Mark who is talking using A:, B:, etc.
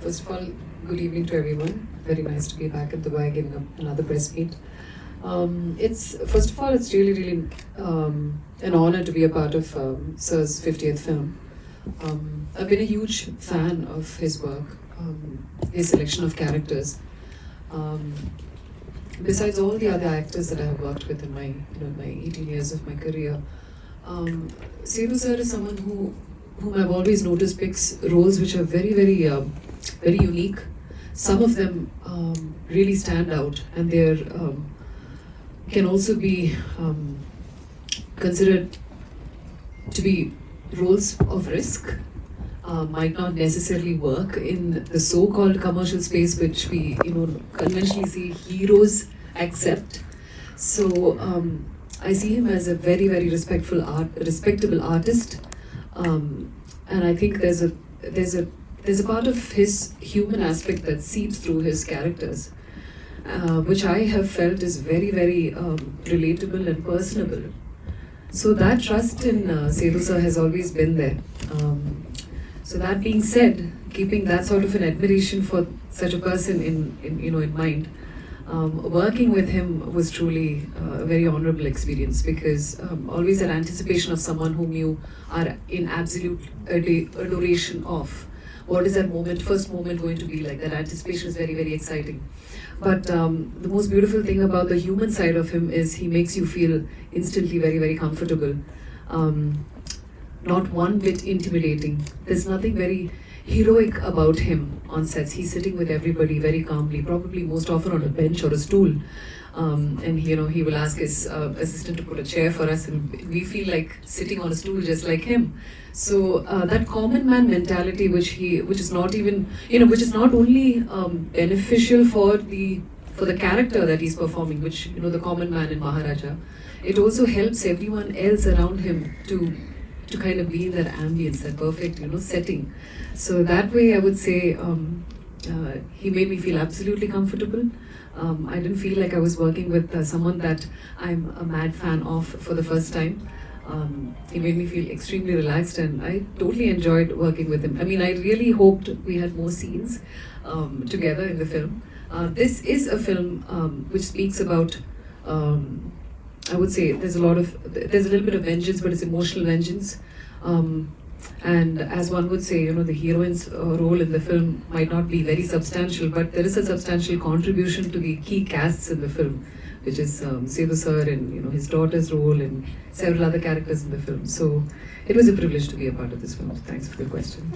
A: First of all, good evening to everyone. Very nice to be back in Dubai giving up another press meet. It's really an honor to be a part of Sir's 50th film. I've been a huge fan of his work, his selection of characters. Besides all the other actors that I have worked with in my my 18 years of my career, Sethu sir is someone whom I've always noticed picks roles which are very unique. Some of them really stand out, and they're can also be considered to be roles of risk. Might not necessarily work in the so-called commercial space which we conventionally see heroes accept. So I see him as a very respectable artist, and I think there's a part of his human aspect that seeps through his characters, which I have felt is very relatable and personable. So that trust in Sethu sir has always been there. So that being said, keeping that sort of an admiration for such a person in mind, working with him was truly a very honorable experience, because always that anticipation of someone whom you are in absolute adoration of. What is that first moment going to be like? That anticipation is very exciting. But the most beautiful thing about the human side of him is he makes you feel instantly very comfortable. Not one bit intimidating. There's nothing very heroic about him on sets. He's sitting with everybody very calmly, probably most often on a bench or a stool. And he will ask his assistant to put a chair for us, and we feel like sitting on a stool just like him. So that common man mentality, which is not only beneficial for the character that he's performing, which the common man in Maharaja, it also helps everyone else around him to kind of be in that ambience, that perfect setting. So that way I would say he made me feel absolutely comfortable. I didn't feel like I was working with someone that I'm a mad fan of for the first time. He made me feel extremely relaxed, and I totally enjoyed working with him. I mean, I really hoped we had more scenes together in the film. This is a film which speaks about, I would say there's a little bit of vengeance, but it's emotional vengeance. And as one would say, the heroine's role in the film might not be very substantial, but there is a substantial contribution to the key casts in the film, which is Sethu sir and his daughter's role and several other characters in the film. So it was a privilege to be a part of this film. Thanks for the question.